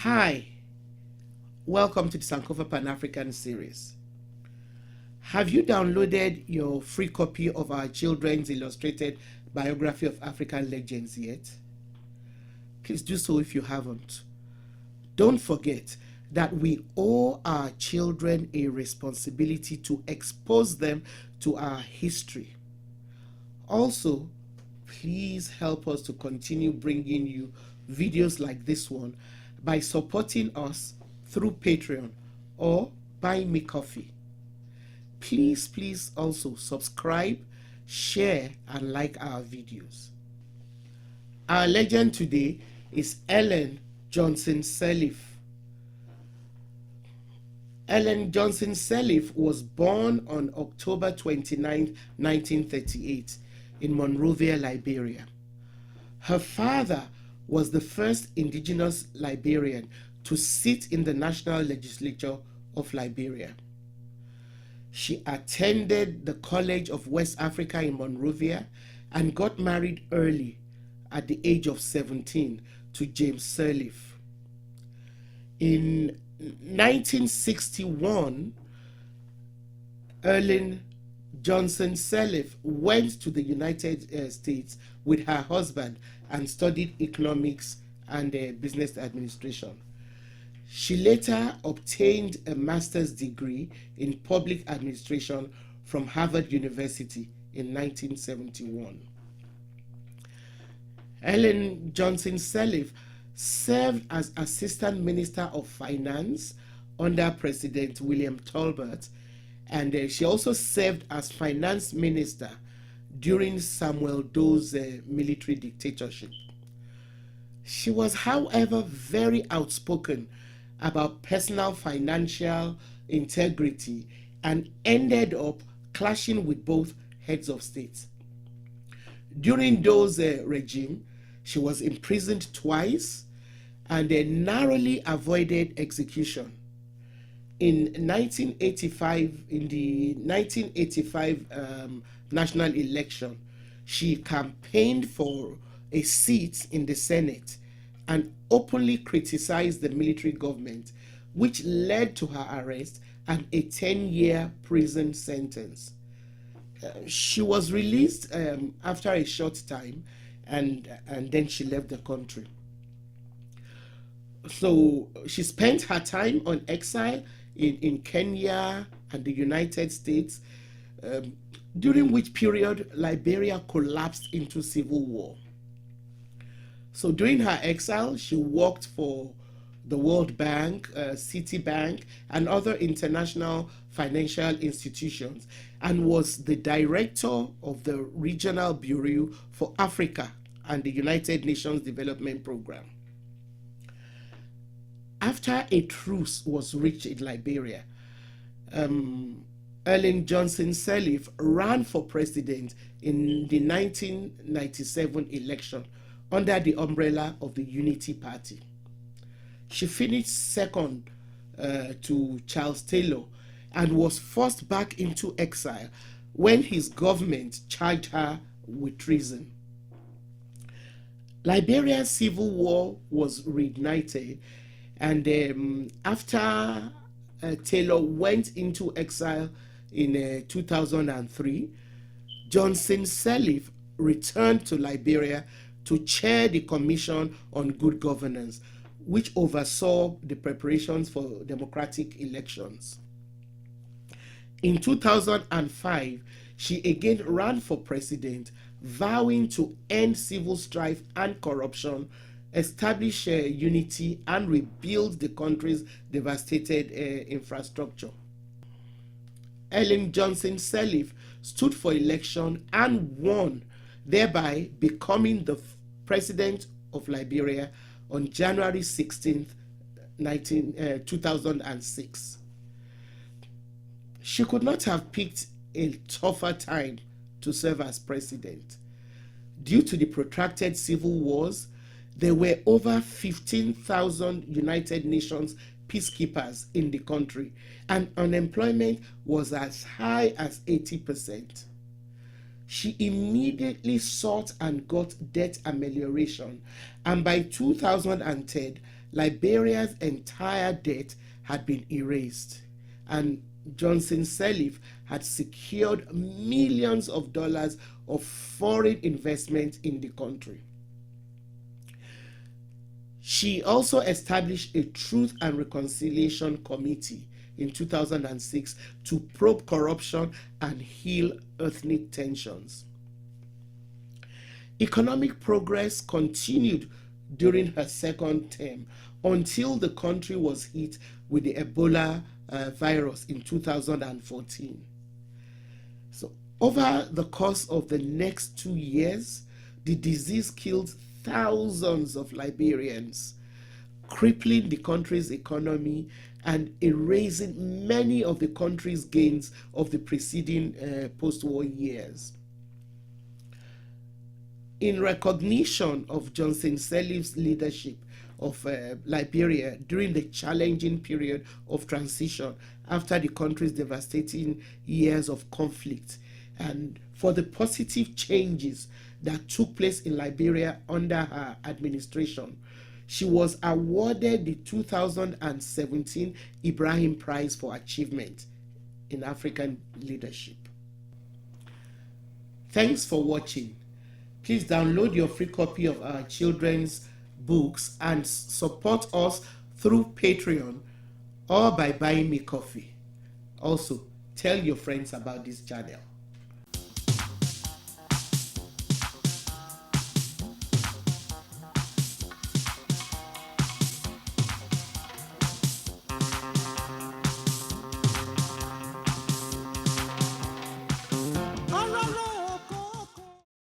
Hi, welcome to the Sankofa Pan-African series. Have you downloaded your free copy of our children's illustrated biography of African legends yet? Please do so if you haven't. Don't forget that we owe our children a responsibility to expose them to our history. Also, please help us to continue bringing you videos like this one by supporting us through Patreon or Buy Me Coffee. Please also subscribe, share, and like our videos. Our legend today is Ellen Johnson Sirleaf. Ellen Johnson Sirleaf was born on October 29, 1938 in Monrovia, Liberia. Her father was the first indigenous Liberian to sit in the national legislature of Liberia. She attended the College of West Africa in Monrovia and got married early at the age of 17 to James Sirleaf. In 1961, Ellen Johnson Sirleaf went to the United States with her husband and studied economics and business administration. She later obtained a master's degree in public administration from Harvard University in 1971. Ellen Johnson Sirleaf served as Assistant Minister of Finance under President William Tolbert, and she also served as Finance Minister during Samuel Doe's military dictatorship. She was, however, very outspoken about personal financial integrity and ended up clashing with both heads of state. During Doe's regime, she was imprisoned twice and narrowly avoided execution. In the 1985 national election, she campaigned for a seat in the Senate and openly criticized the military government, which led to her arrest and a 10-year prison sentence. She was released after a short time, and then she left the country. So she spent her time on exile in Kenya and the United States, during which period Liberia collapsed into civil war. So during her exile, she worked for the World Bank, Citibank, and other international financial institutions, and was the director of the Regional Bureau for Africa and the United Nations Development Program. After a truce was reached in Liberia, Ellen Johnson Sirleaf ran for president in the 1997 election under the umbrella of the Unity Party. She finished second to Charles Taylor and was forced back into exile when his government charged her with treason. Liberia's civil war was reignited, and after Taylor went into exile in 2003, Johnson Sirleaf returned to Liberia to chair the Commission on Good Governance, which oversaw the preparations for democratic elections. In 2005, she again ran for president, vowing to end civil strife and corruption, establish unity, and rebuild the country's devastated infrastructure. Ellen Johnson Sirleaf stood for election and won, thereby becoming the President of Liberia on January 16, 2006. She could not have picked a tougher time to serve as president. Due to the protracted civil wars, there were over 15,000 United Nations peacekeepers in the country, and unemployment was as high as 80%. She immediately sought and got debt amelioration, and by 2010 Liberia's entire debt had been erased, and Johnson Sirleaf had secured millions of dollars of foreign investment in the country. She also established a Truth and Reconciliation Committee in 2006 to probe corruption and heal ethnic tensions. Economic progress continued during her second term until the country was hit with the Ebola virus in 2014. So, over the course of the next 2 years, the disease killed thousands of Liberians, crippling the country's economy and erasing many of the country's gains of the preceding post-war years. In recognition of Johnson Sirleaf's leadership of Liberia during the challenging period of transition after the country's devastating years of conflict, and for the positive changes that took place in Liberia under her administration, she was awarded the 2017 Ibrahim Prize for Achievement in African Leadership. Thanks for watching. Please download your free copy of our children's books and support us through Patreon or by buying me coffee. Also, tell your friends about this channel.